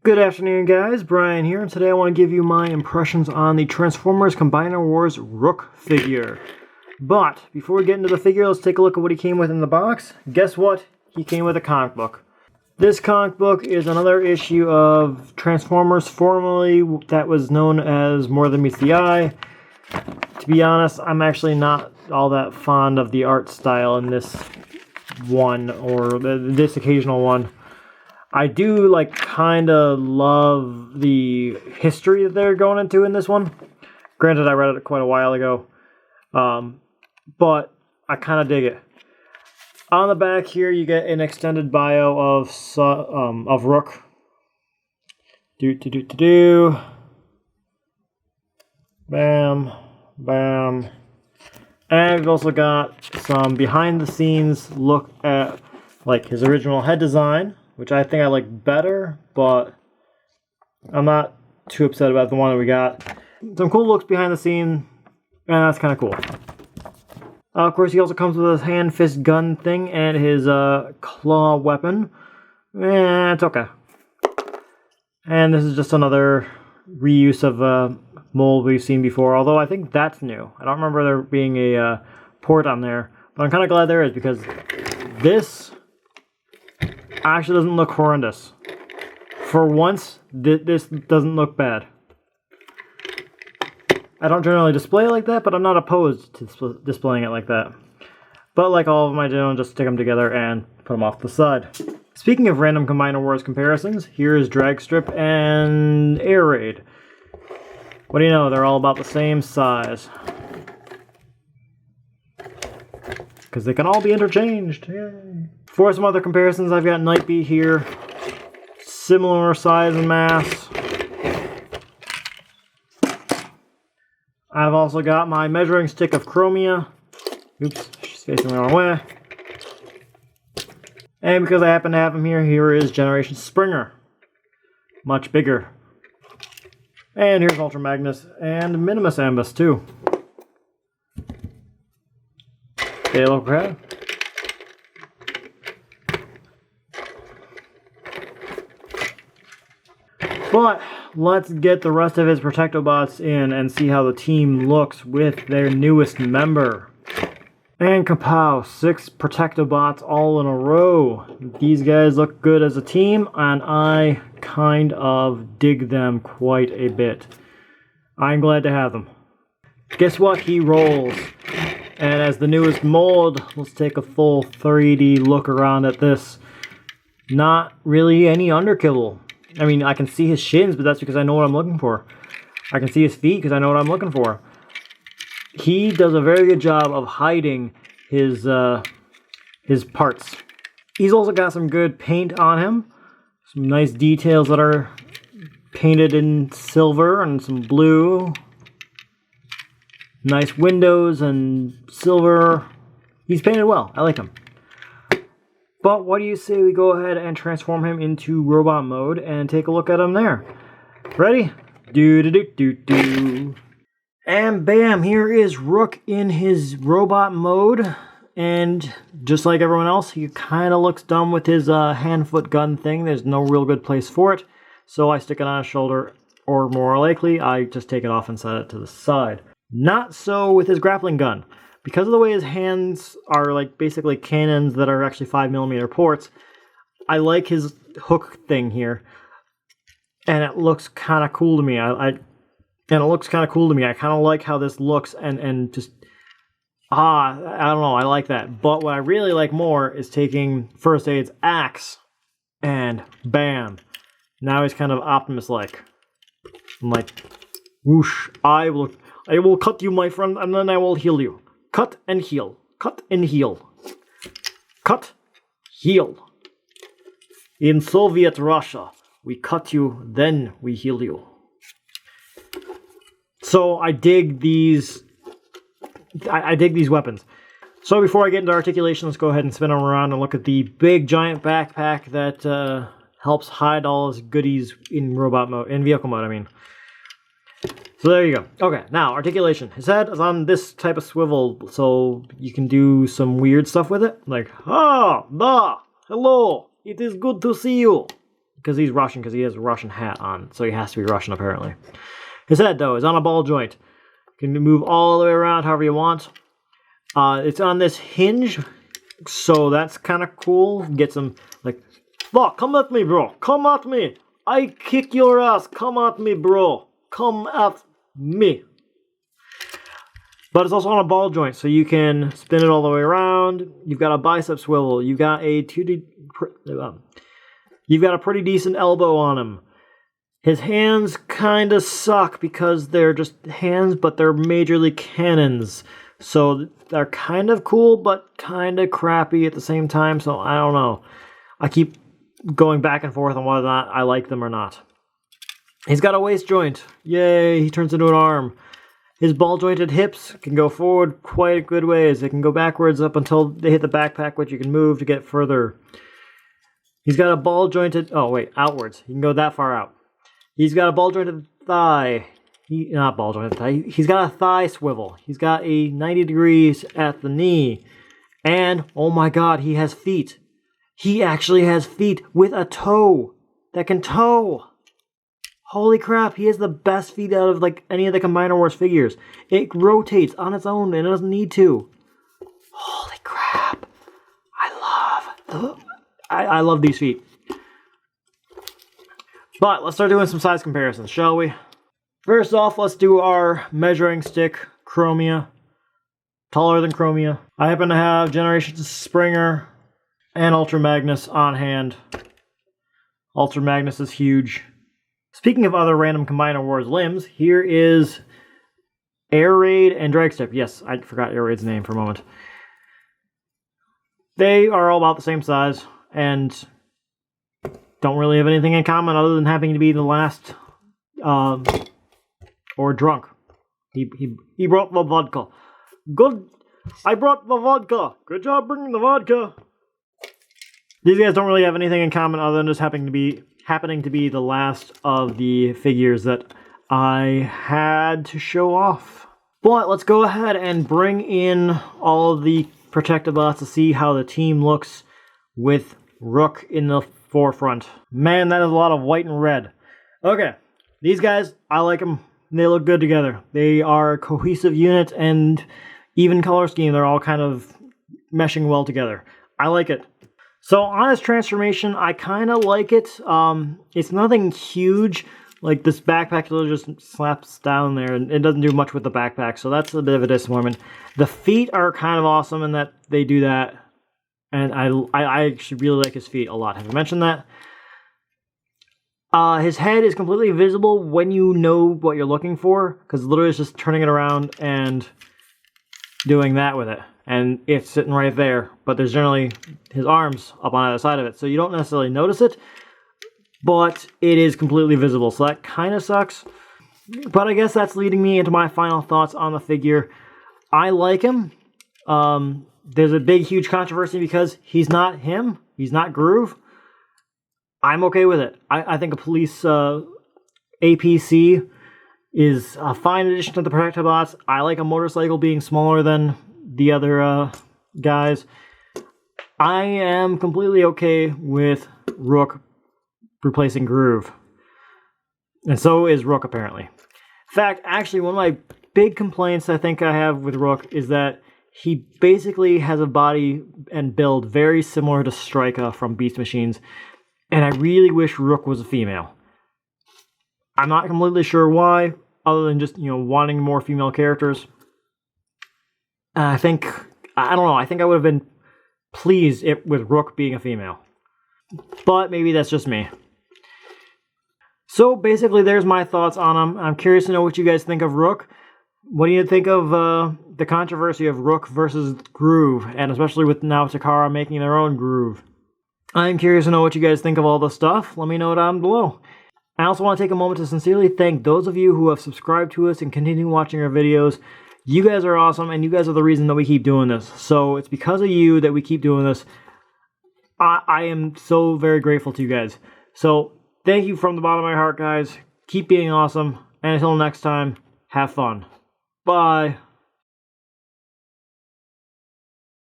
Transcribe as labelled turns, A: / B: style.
A: Good afternoon, guys. Brian here, and today I want to give you my impressions on the Transformers Combiner Wars Rook figure. But before we get into the figure, let's take a look at what he came with in the box. Guess what? He came with a comic book. This comic book is another issue of Transformers, formerly that was known as More Than Meets the Eye. To be honest, I'm actually not all that fond of the art style in this one, or this occasional one. I do kind of love the history that they're going into in this one. Granted, I read it quite a while ago, but I kind of dig it. On the back here, you get an extended bio of Rook. Bam, bam. And we've also got some behind-the-scenes look at his original head design, which I think I like better, but I'm not too upset about the one that we got. Some cool looks behind the scene, and that's kind of cool. Of course, he also comes with his hand fist gun thing and his claw weapon. It's okay. And this is just another reuse of a mold we've seen before, although I think that's new. I don't remember there being a port on there, but I'm kind of glad there is, because this actually doesn't look horrendous. For once, this doesn't look bad. I don't generally display it like that, but I'm not opposed to displaying it like that. But like all of them, I do just stick them together and put them off to the side. Speaking of random Combiner Wars comparisons, here is Dragstrip and Air Raid. What do you know? They're all about the same size. Because they can all be interchanged. Yay. For some other comparisons, I've got Nightbeat here. Similar size and mass. I've also got my measuring stick of Chromia. Oops, she's facing the wrong way. And because I happen to have him here, here is Generation Springer. Much bigger. And here's Ultra Magnus and Minimus Ambus too. Halo Crab. But let's get the rest of his Protectobots in and see how the team looks with their newest member. And kapow, 6 Protectobots all in a row. These guys look good as a team, and I kind of dig them quite a bit. I'm glad to have them. Guess what? He rolls. And as the newest mold, let's take a full 3D look around at this. Not really any underkibble. I mean, I can see his shins, but that's because I know what I'm looking for. I can see his feet because I know what I'm looking for. He does a very good job of hiding his parts. He's also got some good paint on him. Some nice details that are painted in silver and some blue. Nice windows and silver. He's painted well. I like him. But what do you say we go ahead and transform him into robot mode and take a look at him there? Ready? Do-do-do-do-do. And bam, here is Rook in his robot mode. And just like everyone else, he kind of looks dumb with his hand-foot gun thing. There's no real good place for it. So I stick it on his shoulder, or more likely, I just take it off and set it to the side. Not so with his grappling gun. Because of the way his hands are basically cannons that are actually 5mm ports, I like his hook thing here. And it looks kind of cool to me. I kind of like how this looks and just, I don't know, I like that. But what I really like more is taking First Aid's axe and bam. Now he's kind of Optimus-like. I'm like, whoosh, I will cut you, my friend, and then I will heal you. Cut and heal. Cut and heal. Cut, heal. In Soviet Russia, we cut you, then we heal you. So I dig these. I dig these weapons. So before I get into articulation, let's go ahead and spin them around and look at the big giant backpack that helps hide all his goodies in robot mode, in vehicle mode, I mean. So there you go. Okay, now articulation. His head is on this type of swivel, so you can do some weird stuff with it. Like, hello, it is good to see you. because he's Russian, because he has a Russian hat on, so he has to be Russian apparently. His head, though, is on a ball joint. You can move all the way around however you want. It's on this hinge, so that's kind of cool. Get some, like, fuck, come at me, bro. Come at me. I kick your ass. Come at me, bro. Come at me. But it's also on a ball joint, so you can spin it all the way around. You've got a bicep swivel. You've got a you've got a pretty decent elbow on him. His hands kind of suck because they're just hands, but they're majorly cannons. So they're kind of cool, but kind of crappy at the same time. So I don't know. I keep going back and forth on whether or not I like them or not. He's got a waist joint. Yay, he turns into an arm. His ball jointed hips can go forward quite a good ways. They can go backwards up until they hit the backpack, which you can move to get further. He's got a ball jointed, oh wait, outwards. You can go that far out. He's got a ball jointed thigh. Not ball jointed thigh. He's got a thigh swivel. He's got a 90 degrees at the knee. And, oh my god, he has feet. He actually has feet with a toe that can toe. Holy crap, he has the best feet out of like any of the Combiner Wars figures. It rotates on its own and it doesn't need to. Holy crap. I love these feet. But let's start doing some size comparisons, shall we? First off, let's do our measuring stick, Chromia. Taller than Chromia. I happen to have Generations Springer and Ultra Magnus on hand. Ultra Magnus is huge. Speaking of other random Combiner Wars limbs, here is Air Raid and Dragstep. Yes, I forgot Air Raid's name for a moment. They are all about the same size and don't really have anything in common other than having to be the last or drunk. He brought the vodka. Good. I brought the vodka. Good job bringing the vodka. These guys don't really have anything in common other than just happening to be the last of the figures that I had to show off. But let's go ahead and bring in all of the Protectobots to see how the team looks with Rook in the forefront. Man, that is a lot of white and red. Okay, these guys, I like them. They look good together. They are a cohesive unit and even color scheme. They're all kind of meshing well together. I like it. So on his transformation, I kind of like it. It's nothing huge. Like this backpack just slaps down there and it doesn't do much with the backpack. So that's a bit of a disappointment. The feet are kind of awesome in that they do that. And I actually really like his feet a lot. Have I mentioned that? His head is completely visible when you know what you're looking for. Because literally it's just turning it around and doing that with it. And it's sitting right there. But there's generally his arms up on either side of it. So you don't necessarily notice it. But it is completely visible. So that kind of sucks. But I guess that's leading me into my final thoughts on the figure. I like him. There's a big, huge controversy because he's not him. He's not Groove. I'm okay with it. I think a police APC is a fine addition to the Protectobots. I like a motorcycle being smaller than the other guys. I am completely okay with Rook replacing Groove. And so is Rook, apparently. In fact, actually, one of my big complaints I think I have with Rook is that he basically has a body and build very similar to Strika from Beast Machines. And I really wish Rook was a female. I'm not completely sure why, other than just, wanting more female characters. I don't know, I think I would have been pleased with Rook being a female. But maybe that's just me. So basically there's my thoughts on him. I'm curious to know what you guys think of Rook. What do you think of the controversy of Rook versus Groove, and especially with now Takara making their own Groove? I'm curious to know what you guys think of all this stuff. Let me know down below. I also want to take a moment to sincerely thank those of you who have subscribed to us and continue watching our videos. You guys are awesome, and you guys are the reason that we keep doing this. So it's because of you that we keep doing this. I am so very grateful to you guys. So thank you from the bottom of my heart, guys. Keep being awesome, and until next time, have fun. Bye.